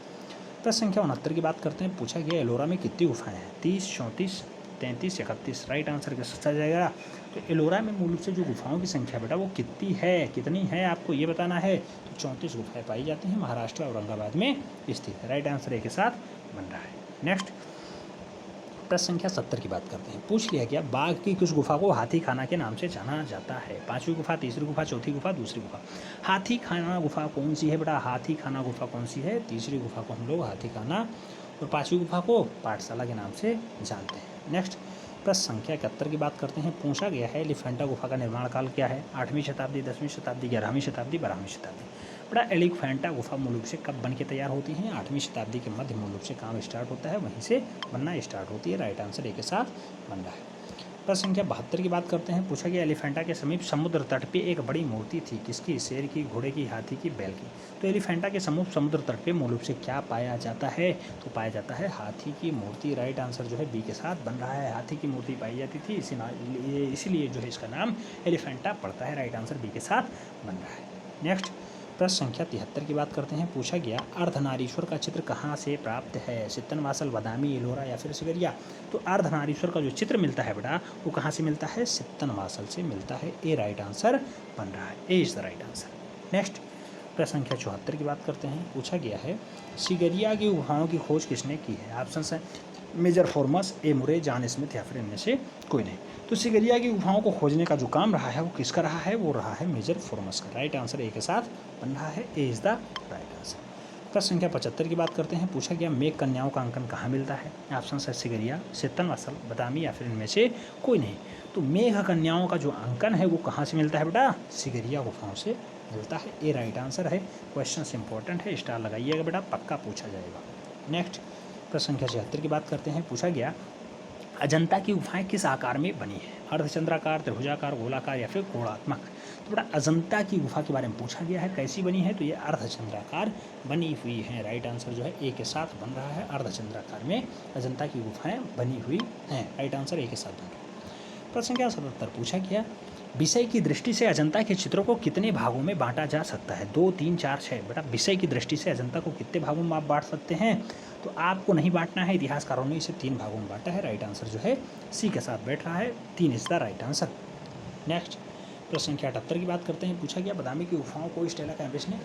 प्रश्न संख्या 69 की बात करते हैं। पूछा गया एलोरा में कितनी गुफाएं हैं? 30, 34, 33, 31। राइट आंसर के साथ जाएगा। तो एलोरा में मूल रूप से जो गुफाओं की संख्या बेटा वो कितनी है आपको ये बताना है। तो 34 गुफाएं पाई जाती हैं, महाराष्ट्र औरंगाबाद में स्थित है। राइट आंसर ए के साथ बन रहा है। नेक्स्ट प्रश्न संख्या 70 की बात करते हैं। पूछ लिया गया बाघ की किस गुफा को हाथी खाना के नाम से जाना जाता है? 5वीं गुफा, तीसरी गुफा, चौथी गुफा, दूसरी गुफा। हाथी खाना गुफा कौन सी है बेटा? हाथी खाना गुफा कौन सी है? तीसरी गुफा को हम लोग हाथी खाना और 5वीं गुफा को पाठशाला के नाम से जानते हैं। नेक्स्ट प्रश्न संख्या 71 की बात करते हैं। पूछा गया है एलिफेंटा गुफा का निर्माण काल क्या है? 8वीं शताब्दी, 10वीं शताब्दी, 11वीं शताब्दी, 12वीं शताब्दी। बड़ा एलिफेंटा गुफा मूल रूप से कब बन के तैयार होती हैं? 8वीं शताब्दी के मध्य मूल रूप से काम स्टार्ट होता है, वहीं से बनना स्टार्ट होती है। राइट आंसर ए के साथ बन रहा है। प्रश्न संख्या 72 की बात करते हैं। पूछा गया एलिफेंटा के समीप समुद्र तट पे एक बड़ी मूर्ति थी, किसकी? शेर की, घोड़े की, हाथी की, बैल की। तो एलिफेंटा के समीप समुद्र तट पे मूल रूप से क्या पाया जाता है? तो पाया जाता है हाथी की मूर्ति। राइट आंसर जो है बी के साथ बन रहा है। हाथी की मूर्ति पाई जाती थी, इसीलिए जो है इसका नाम एलिफेंटा पड़ता है। राइट आंसर बी के साथ बन रहा है। नेक्स्ट प्रश्न संख्या 73 की बात करते हैं। पूछा गया अर्धनारीश्वर का चित्र कहाँ से प्राप्त है? सित्तनवासल, बादामी, एलोरा या फिर सिगरिया। तो अर्धनारीश्वर का जो चित्र मिलता है बेटा वो कहाँ से मिलता है? सित्तनवासल से मिलता है। ए राइट आंसर बन रहा है। A is the right answer. Next प्रश्न संख्या 74 की बात करते हैं। पूछा गया है सिगरिया की गुफाओं की खोज किसने की है? ऑप्शन है मेजर फॉर्मस, ए मुरे, जॉन स्मिथ या फिर इनमें से कोई नहीं। तो सिगरिया की गुफाओं को खोजने का जो काम रहा है वो किसका रहा है? वो रहा है मेजर फॉर्मस का। राइट आंसर ए के साथ बन रहा है। A is the right answer. प्रश्न संख्या 75 की बात करते हैं। पूछा गया मेघ कन्याओं का अंकन कहाँ मिलता है? ऑप्शन है सिगरिया, सित्तनवासल, बादामी या फिर इनमें से कोई नहीं। तो मेघ कन्याओं का जो अंकन है वो कहाँ से मिलता है बेटा? सिगरिया गुफाओं से मिलता है। ए राइट आंसर है। क्वेश्चन इंपॉर्टेंट है, स्टार लगाइएगा बेटा, पक्का पूछा जाएगा। नेक्स्ट प्रश्न संख्या 76 की बात करते हैं। पूछा गया अजंता की गुफाएं किस आकार में बनी है? अर्धचंद्राकार, त्रिभुजाकार, गोलाकार या फिर गोलात्मक। तो बेटा अजंता की गुफा के बारे में पूछा गया है, कैसी बनी है? तो ये अर्धचंद्राकार बनी हुई है। राइट आंसर जो है ए के साथ बन रहा है। अर्धचंद्राकार में अजंता की गुफाएं बनी हुई हैं। राइट आंसर ए के साथ बन रहा है। प्रश्न संख्या 77 पूछा गया विषय की दृष्टि से अजंता के चित्रों को कितने भागों में बांटा जा सकता है? 2, 3, 4, 6। बेटा विषय की दृष्टि से अजंता को कितने भागों में आप बांट सकते हैं? तो आपको नहीं बांटना है, इतिहासकारों ने इसे 3 भागों में बांटा है। राइट आंसर जो है सी के साथ बैठ रहा है। 3 is the right answer. Next प्रश्न संख्या 78 की बात करते हैं। पूछा गया बादामी की गुफाओं को स्टेला कैम्ब्रिज ने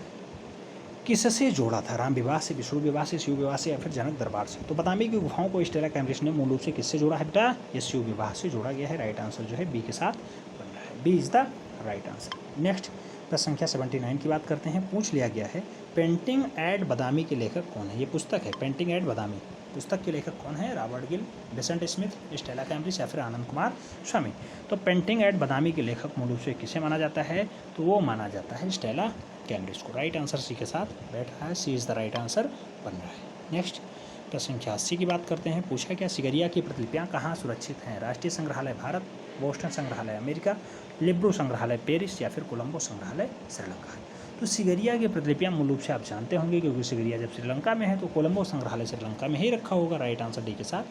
किससे जोड़ा था? राम विवाह से, विष्णु विवाह से, शिव विवाह से या फिर जनक दरबार से। तो बादामी की गुफाओं को स्टेला कैम्ब्रिज ने मूल रूप से किससे जोड़ा है बेटा? ये शिव विवाह से जोड़ा गया है। राइट आंसर जो है बी के साथ बन रहा है। B is the right answer. Next प्रश्न संख्या 79 की बात करते हैं। पूछ लिया गया है पेंटिंग एट बादामी के लेखक कौन है? ये पुस्तक है पेंटिंग एट बादामी। पुस्तक के लेखक कौन है? Robert Gill, Besant Smith, Stella Cambridge या फिर आनंद कुमार स्वामी। तो पेंटिंग एट बादामी के लेखक मूल रूप से किसे माना जाता है? तो वो माना जाता है स्टेला कैम्ब्रिज को। राइट आंसर सी के साथ बैठ रहा है। C is the right answer बन रहा है। नेक्स्ट प्रश्न संख्या 80 की बात करते हैं। पूछा क्या सिगरिया की प्रतिलिपियाँ कहाँ सुरक्षित हैं? राष्ट्रीय संग्रहालय भारत, बोस्टन संग्रहालय अमेरिका, लिब्रो संग्रहालय पेरिस या फिर कोलंबो संग्रहालय श्रीलंका। तो सिगरिया की प्रतिलिपियाँ मूल रूप से आप जानते होंगे क्योंकि सिगरिया जब श्रीलंका में है तो कोलंबो संग्रहालय श्रीलंका में ही रखा होगा। राइट आंसर डी के साथ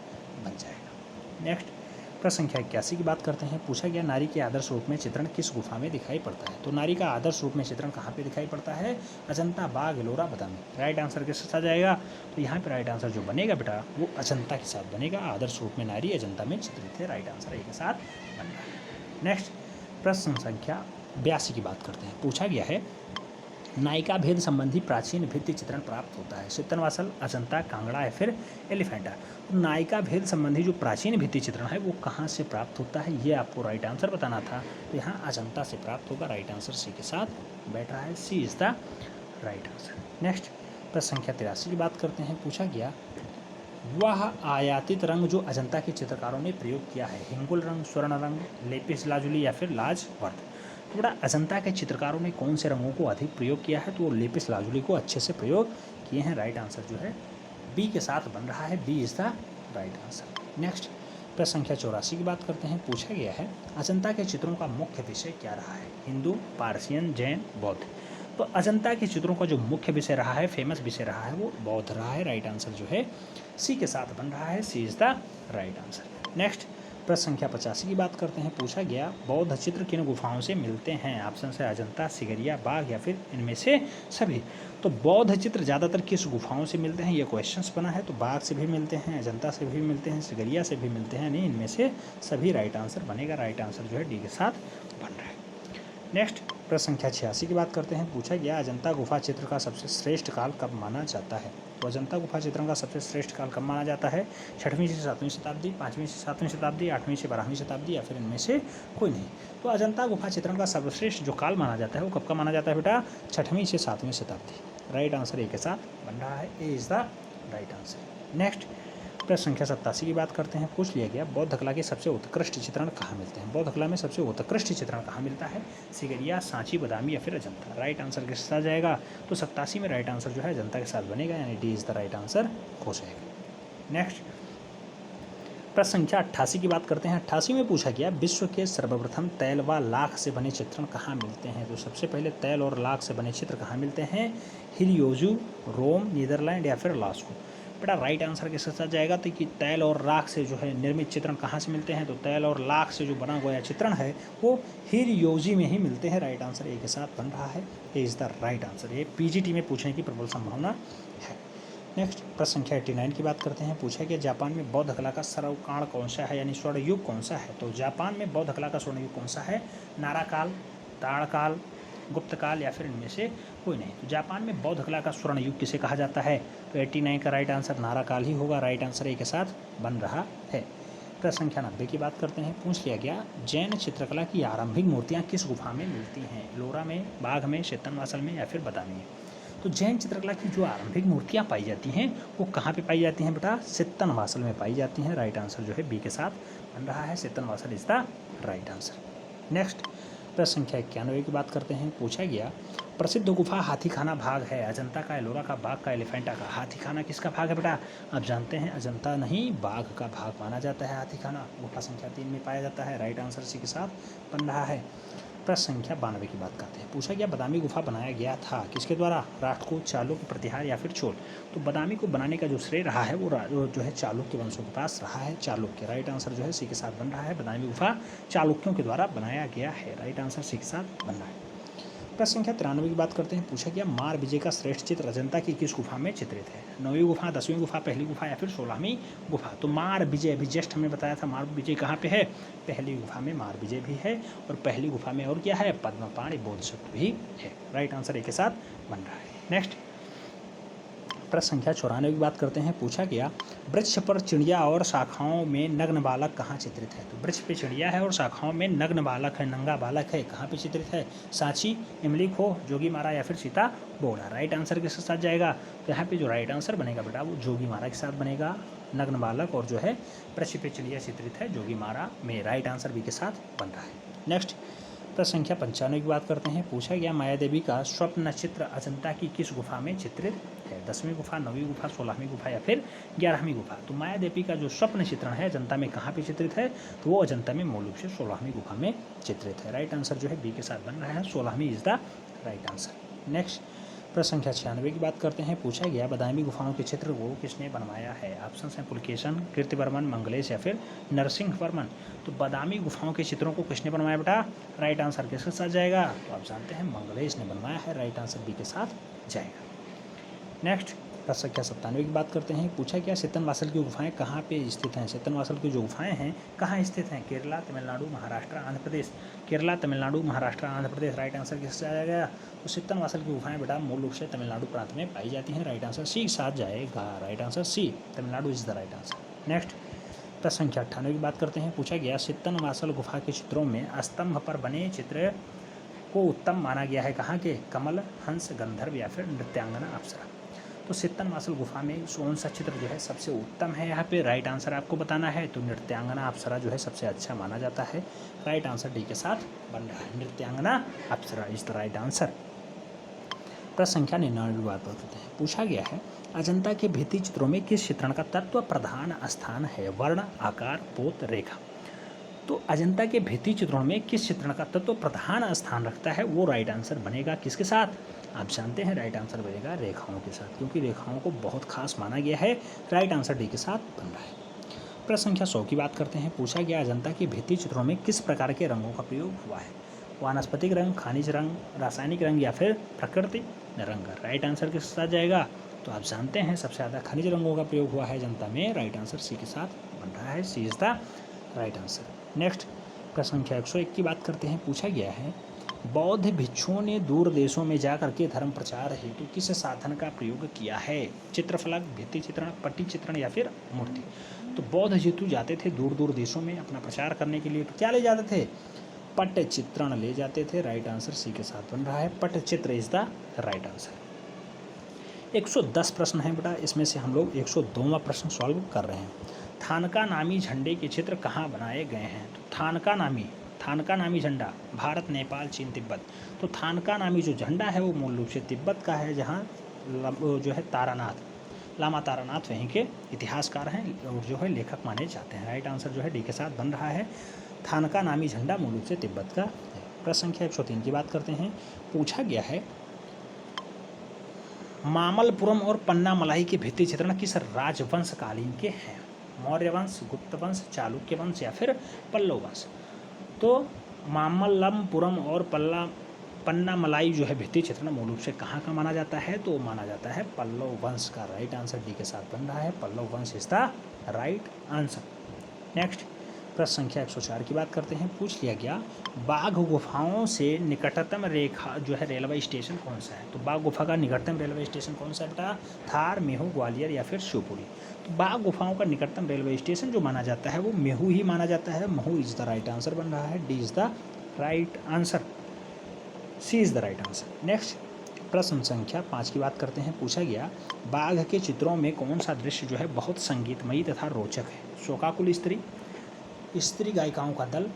बन जाएगा। नेक्स्ट प्रश्न संख्या 81 की बात करते हैं। पूछा गया नारी के आदर्श रूप में चित्रण किस गुफा में दिखाई पड़ता है? तो नारी का आदर्श रूप में चित्रण कहाँ पे दिखाई पड़ता है? अजंता, बाघ, एलोरा, बादामी। राइट आंसर किसके साथ जाएगा? तो यहाँ पे राइट आंसर जो बनेगा बेटा वो अजंता के साथ बनेगा। आदर्श रूप में नारी अजंता में चित्रित है। राइट आंसर ए के साथ बन रहा है। नेक्स्ट प्रश्न संख्या 82 की बात करते हैं। पूछा गया है नायिका भेद संबंधी प्राचीन भित्ति चित्रण प्राप्त होता है? सित्तनवासल, अजंता, कांगड़ा या फिर एलिफेंटा। तो नायिका भेद संबंधी जो प्राचीन भित्ति चित्रण है वो कहाँ से प्राप्त होता है ये आपको राइट आंसर बताना था। तो यहाँ अजंता से प्राप्त होगा। राइट आंसर सी के साथ बैठ रहा है। C is the right answer. Next प्रश्न संख्या 83 की बात करते हैं। पूछा गया वह आयातित रंग जो अजंता के चित्रकारों ने प्रयोग किया है, हिंगुल रंग, स्वर्ण रंग, लेपिस लाजुली या फिर लाजवर्थ। तो बड़ा अजंता के चित्रकारों ने कौन से रंगों को अधिक प्रयोग किया है? तो वो लेपिस लाजुली को अच्छे से प्रयोग किए हैं। राइट आंसर जो है बी के साथ बन रहा है। B is the right answer. Next प्रश्न संख्या 84 की बात करते हैं। पूछा गया है अजंता के चित्रों का मुख्य विषय क्या रहा है? हिंदू, पारसियन, जैन, बौद्ध। तो अजंता के चित्रों का जो मुख्य विषय रहा है, फेमस विषय रहा है वो बौद्ध रहा है। राइट आंसर जो है सी के साथ बन रहा है। C is the right answer. Next प्रश्न संख्या 85 की बात करते हैं। पूछा गया बौद्ध चित्र किन गुफाओं से मिलते हैं? ऑप्शन है अजंता, सिगरिया, बाघ या फिर इनमें से सभी। तो बौद्ध चित्र ज़्यादातर किस गुफाओं से मिलते हैं? ये क्वेश्चंस बना है। तो बाघ से भी मिलते हैं, अजंता से भी मिलते हैं, सिगरिया से भी मिलते हैं, नहीं इनमें से सभी। राइट आंसर बनेगा। राइट आंसर जो है डी के साथ बन रहा है। नेक्स्ट प्रश्न संख्या 86 की बात करते हैं। पूछा गया अजंता गुफा चित्र का सबसे श्रेष्ठ काल कब माना जाता है? तो अजंता गुफा चित्रण का सबसे श्रेष्ठ काल कब माना जाता है? 6वीं से 7वीं शताब्दी, 5वीं से 7वीं शताब्दी, 8वीं से 12वीं शताब्दी या फिर इनमें से कोई नहीं। तो अजंता गुफा चित्रण का सर्वश्रेष्ठ जो काल माना जाता है वो कब का माना जाता है बेटा? 6वीं से 7वीं शताब्दी। राइट आंसर ए के साथ बन रहा है। A is the right answer. Next प्रश्न संख्या 87 की बात करते हैं। पूछ लिया गया बौद्ध कला के सबसे उत्कृष्ट चित्रण कहाँ मिलते हैं? बौद्ध कला में सबसे उत्कृष्ट चित्रण कहाँ मिलता है? सिगरिया, सांची, बादामी या फिर अजंता। राइट आंसर किसके साथ जाएगा? तो 87 में राइट आंसर जो है अजंता के साथ बनेगा, यानी D is the right answer हो जाएगा। नेक्स्ट प्रश्न संख्या 88 की बात करते हैं। 88 में पूछा गया विश्व के सर्वप्रथम तैल व लाख से बने चित्रण कहाँ मिलते हैं। तो सबसे पहले तैल और लाख से बने चित्र कहाँ मिलते हैं? हिलियोजू, रोम, नीदरलैंड या फिर लास्को। बेटा राइट आंसर किसके साथ जाएगा? तो कि तैल और राख से जो है निर्मित चित्रण कहाँ से मिलते हैं? तो तैल और लाख से जो बना हुआ चित्रण है वो हिलियोजी में ही मिलते हैं। राइट आंसर ए के साथ बन रहा है। A is the right answer. ये पीजीटी में पूछने की प्रबल संभावना है। नेक्स्ट प्रश्न संख्या 89 की बात करते हैं। पूछा कि जापान में बौद्ध कला का सर्वकाल कौन सा है, यानी स्वर्ण युग कौन सा है। तो जापान में बौद्ध कला का स्वर्ण युग कौन सा है? नारा काल, ताड़ काल, गुप्त काल या फिर इनमें से कोई नहीं। तो जापान में बौद्ध कला का स्वर्ण युग किसे कहा जाता है? तो 89 का राइट आंसर नारा काल ही होगा। राइट आंसर ए के साथ बन रहा है। प्रश्न संख्या 90 की बात करते हैं। पूछ लिया गया जैन चित्रकला की आरंभिक मूर्तियाँ किस गुफा में मिलती हैं? एलोरा में, बाघ में, चित्तनवासल में या फिर बादामी में। तो जैन चित्रकला की जो आरंभिक मूर्तियाँ पाई जाती हैं वो कहाँ पे पाई जाती हैं बेटा? चित्तनवासल में पाई जाती हैं। राइट आंसर जो है बी के साथ बन रहा है। Chittanavasal is the right answer. Next प्रश्न संख्या 91 की बात करते हैं। पूछा गया प्रसिद्ध गुफा हाथीखाना भाग है अजंता का, एलोरा का, बाघ का, एलिफेंटा का। हाथीखाना किसका भाग है बेटा? आप जानते हैं अजंता नहीं बाघ का भाग माना जाता है। हाथीखाना गुफा संख्या 3 में पाया जाता है। राइट आंसर सी के साथ बन रहा है। प्रश्न संख्या 92 की बात करते हैं। पूछा गया बादामी गुफा बनाया गया था किसके द्वारा? राष्ट्रकूट, चालुक्य, प्रतिहार या फिर चोल। तो बादामी को बनाने का जो श्रेय रहा है वो जो है चालुक्य वंशों के पास रहा है। चालुक्य राइट आंसर जो है सी के साथ बन रहा है। बादामी गुफा चालुक्यों के द्वारा बनाया गया है। राइट आंसर सी के साथ बन रहा है। प्रश्न संख्या 93 की बात करते हैं। पूछा गया मार विजय का श्रेष्ठ चित्र अजंता की किस गुफा में चित्रित है? 9वीं गुफा, 10वीं गुफा, पहली गुफा या फिर 16वीं गुफा। तो मार विजय अभी जस्ट हमने बताया था मार विजय कहाँ पे है? पहली गुफा में मार विजय भी है और पहली गुफा में और क्या है? पद्मपाणि बोधिसत्व भी है। राइट आंसर एक के साथ बन रहा है। नेक्स्ट प्रश्न संख्या 94 की बात करते हैं। पूछा गया वृक्ष पर चिड़िया और शाखाओं में नग्न बालक कहाँ चित्रित है? तो वृक्ष पे चिड़िया है और शाखाओं में नग्न बालक है, नंगा बालक है, कहाँ पे चित्रित है? सांची, इमली खो, जोगी मारा या फिर सीता बोड़ा। राइट आंसर किसके साथ जाएगा? तो यहाँ पे जो राइट आंसर बनेगा बेटा वो जोगी मारा के साथ बनेगा। नग्न बालक और जो है वृक्ष पे चिड़िया चित्रित है जोगी मारा में। राइट आंसर बी के साथ बन रहा है। नेक्स्ट प्रश्न संख्या 95 की बात करते हैं। पूछा गया माया देवी का स्वप्न चित्र अजंता की किस गुफा में चित्रित है? 10वीं गुफा, 9वीं गुफा, 16वीं गुफा या फिर 11वीं गुफा। तो माया देवी का जो स्वप्न चित्रण है अजंता में कहाँ पे चित्रित है? तो वो अजंता में मूल रूप से 16वीं गुफा में चित्रित है। राइट आंसर जो है बी के साथ बन रहा है। 16वीं is the right answer. Next प्रश्न संख्या 96 की बात करते हैं। पूछा गया बादामी गुफाओं के चित्र को किसने बनवाया है? ऑप्शन हैं पुलकेशन, कीर्तिवर्मन, मंगलेश या फिर नरसिंहवर्मन। तो बादामी गुफाओं के चित्रों को किसने बनवाया बेटा? राइट आंसर किसके साथ जाएगा? तो आप जानते हैं मंगलेश ने बनवाया है। राइट आंसर बी के साथ जाएगा। नेक्स्ट प्रश्न संख्या 97 की बात करते हैं। पूछा गया चित्तनवासल की गुफाएं कहाँ पे स्थित हैं? चित्तनवासल की जो गुफाएं हैं कहाँ स्थित हैं? केरला, तमिलनाडु, महाराष्ट्र, आंध्र प्रदेश। केरला, तमिलनाडु, महाराष्ट्र, आंध्र प्रदेश। राइट आंसर किससे आ जाएगा? तो चित्तनवासल की गुफाएं बेटा मूल रूप से तमिलनाडु प्रांत में पाई जाती हैं। राइट आंसर सी के साथ जाएगा। Right answer C, Tamil Nadu is the right answer. Next प्रश्न संख्या 98 की बात करते हैं। पूछा गया चित्तनवासल गुफा के चित्रों में स्तंभ पर बने चित्र को उत्तम माना गया है कहाँ के? कमल, हंस, गंधर्व या फिर नृत्यांगना, अप्सरा। तो चित्तनवासल गुफा में कौन सा चित्र जो है सबसे उत्तम है? यहाँ पे राइट आंसर आपको बताना है। तो नृत्यांगना अप्सरा जो है सबसे अच्छा माना जाता है। राइट आंसर डी के साथ बन रहा है। नृत्यांगना अप्सरा इज द राइट आंसर। प्रश्न संख्या 99 की बात करते हैं। पूछा गया है अजंता के भित्ति चित्रों में किस चित्रण का तत्व प्रधान स्थान है? वर्ण, आकार, पोत, रेखा। तो अजंता के भित्ति चित्रों में किस चित्रण का तत्व प्रधान स्थान रखता है? वो राइट आंसर बनेगा किसके साथ? आप जानते हैं राइट आंसर बनेगा रेखाओं के साथ, क्योंकि रेखाओं को बहुत खास माना गया है। राइट आंसर डी के साथ बन रहा है। प्रश्न संख्या 100 की बात करते हैं। पूछा गया अजंता के भित्ति चित्रों में किस प्रकार के रंगों का प्रयोग हुआ है? वानस्पतिक रंग, खनिज रंग, रासायनिक रंग या फिर प्राकृतिक रंग। राइट आंसर किसके साथ जाएगा? तो आप जानते हैं सबसे ज़्यादा खनिज रंगों का प्रयोग हुआ है अजंता में। राइट आंसर सी के साथ बन रहा है। C is the right answer. Next प्रश्न संख्या 101 की बात करते हैं। पूछा गया है बौद्ध भिक्षुओं ने दूर देशों में जाकर के धर्म प्रचार हेतु किस साधन का प्रयोग किया है? चित्रफलक, भित्ति चित्रण, पट्टी चित्रण या फिर मूर्ति। तो बौद्ध भिक्षु जाते थे दूर दूर देशों में अपना प्रचार करने के लिए, तो क्या ले जाते थे? पट चित्रण ले जाते थे। राइट आंसर सी के साथ बन रहा है। पट चित्र इज द राइट आंसर। 110 प्रश्न हैं बेटा, इसमें से हम लोग 102वां प्रश्न सॉल्व कर रहे हैं। थानका नामी झंडे के चित्र कहाँ बनाए गए हैं? तो थानका नामी झंडा भारत, नेपाल, चीन, तिब्बत। तो थानका नामी जो झंडा है वो मूल रूप से तिब्बत का है, जहाँ जो है तारानाथ लामा तारानाथ वहीं के इतिहासकार हैं और जो है लेखक माने जाते हैं। राइट आंसर जो है डी के साथ बन रहा है। थानका नामी झंडा मूल रूप से तिब्बत का है। प्रश्न संख्या 103 की बात करते हैं। पूछा गया है मामल्लपुरम और पन्नामलाई के भित्ति चित्रण किस राजवंश कालीन के हैं? मौर्य वंश, गुप्त वंश, चालुक्य वंश या फिर पल्लव वंश। तो मामल्लपुरम और पन्नामलाई जो है भित्ति चित्रण मूल रूप से कहाँ का माना जाता है? तो माना जाता है पल्लव वंश का। राइट आंसर डी के साथ बन रहा है। पल्लव वंश is the right answer. Next प्रश्न संख्या 104 की बात करते हैं। पूछ लिया गया बाघ गुफाओं से निकटतम रेखा जो है रेलवे स्टेशन कौन सा है? तो बाघ गुफा का निकटतम रेलवे स्टेशन कौन सा है बेटा? थार, मेहू, ग्वालियर या फिर शिवपुरी। तो बाघ गुफाओं का निकटतम रेलवे स्टेशन जो माना जाता है वो मेहू ही माना जाता है। Mhow is the right answer बन रहा है। D is the right answer. C is the right answer. Next प्रश्न संख्या 5 की बात करते हैं। पूछा गया बाघ के चित्रों में कौन सा दृश्य जो है बहुत संगीतमयी तथा रोचक है? शोकाकुल स्त्री, स्त्री गायिकाओं का दल,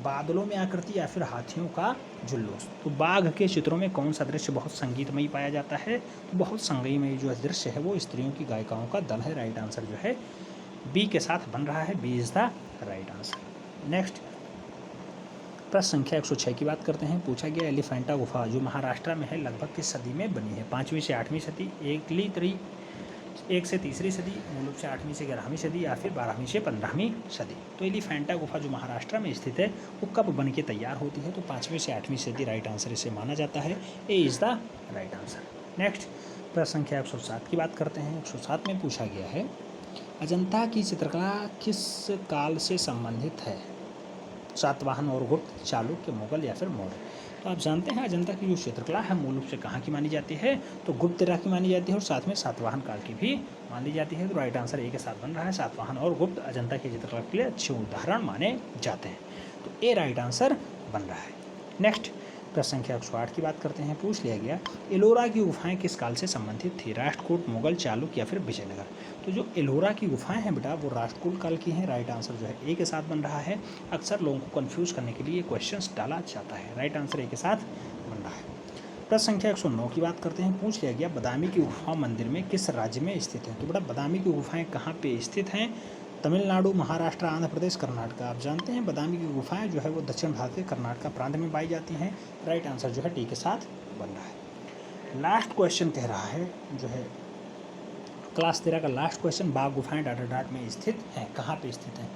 बादलों में आकृति या फिर हाथियों का जुलूस। तो बाघ के चित्रों में कौन सा दृश्य बहुत संगीतमयी पाया जाता है? तो बहुत संगीतमयी जो दृश्य है वो स्त्रियों की गायिकाओं का दल है। राइट आंसर जो है बी के साथ बन रहा है। B is the right answer. Next प्रश्न संख्या 106 की बात करते हैं। पूछा गया एलिफेंटा गुफा जो महाराष्ट्र में है लगभग किस सदी में बनी है? 5वीं से 8वीं सदी, 1 से 3री सदी, मूल रूप से 8वीं से 11वीं सदी या फिर 12वीं से 15वीं सदी। तो एलिफेंटा गुफा जो महाराष्ट्र में स्थित है वो कब बन के तैयार होती है? तो 5वीं से 8वीं सदी राइट आंसर इसे माना जाता है। A is the right answer. Next प्रश्न संख्या 107 की बात करते हैं। 107 में पूछा गया है अजंता की चित्रकला किस काल से संबंधित है? सातवाहन और गुप्त, चालुक्य, मुगल या फिर मौर्य। तो आप जानते हैं अजंता की जो चित्रकला है मूल रूप से कहाँ की मानी जाती है? तो गुप्त एरा की मानी जाती है और साथ में सातवाहन काल की भी मानी जाती है। तो राइट आंसर ए के साथ बन रहा है। सातवाहन और गुप्त अजंता की चित्रकला के लिए अच्छे उदाहरण माने जाते हैं। तो ए राइट आंसर बन रहा है। नेक्स्ट प्रश्न संख्या 108 की बात करते हैं। पूछ लिया गया एलोरा की गुफाएं किस काल से संबंधित थी? राष्ट्रकूट, मुगल, चालुक्य या फिर विजयनगर। तो जो एलोरा की गुफाएं हैं बेटा वो राष्ट्रकूट काल की हैं। राइट आंसर जो है ए के साथ बन रहा है। अक्सर लोगों को कंफ्यूज करने के लिए क्वेश्चंस डाला जाता है। राइट आंसर ए के साथ बन रहा है। प्रश्न संख्या 109 की बात करते हैं। पूछ लिया गया बादामी की गुफा मंदिर में किस राज्य में स्थित है? तो बेटा बादामी की गुफाएं कहाँ पे स्थित हैं? तमिलनाडु, महाराष्ट्र, आंध्र प्रदेश, कर्नाटक। आप जानते हैं बादामी की गुफाएं जो है वो दक्षिण भारत के कर्नाटक प्रांत में पाई जाती हैं। राइट आंसर जो है डी के साथ बन रहा है। लास्ट क्वेश्चन कह रहा है जो है क्लास 13 का लास्ट क्वेश्चन बाघ गुफाएं डाट में स्थित हैं। कहाँ पे स्थित हैं?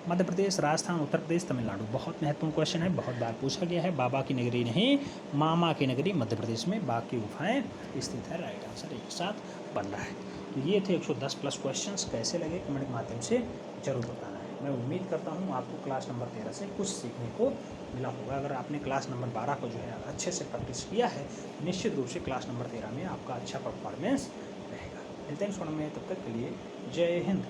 मध्य प्रदेश, राजस्थान, उत्तर प्रदेश, तमिलनाडु। बहुत महत्वपूर्ण क्वेश्चन है, बहुत बार पूछा गया है। बाबा की नगरी नहीं, मामा की नगरी मध्य प्रदेश में बाघ की गुफाएं स्थित है। राइट आंसर एक साथ बन रहा है। तो ये थे 110 प्लस क्वेश्चंस। कैसे लगे कमेंट के माध्यम से जरूर बताना है। मैं उम्मीद करता हूँ आपको क्लास नंबर 13 से कुछ सीखने को मिला होगा। अगर आपने क्लास नंबर 12 को जो है अच्छे से प्रैक्टिस किया है निश्चित रूप से क्लास नंबर 13 में आपका अच्छा परफॉर्मेंस रहेगा। मिलते हैं में, तब तक के लिए जय हिंद।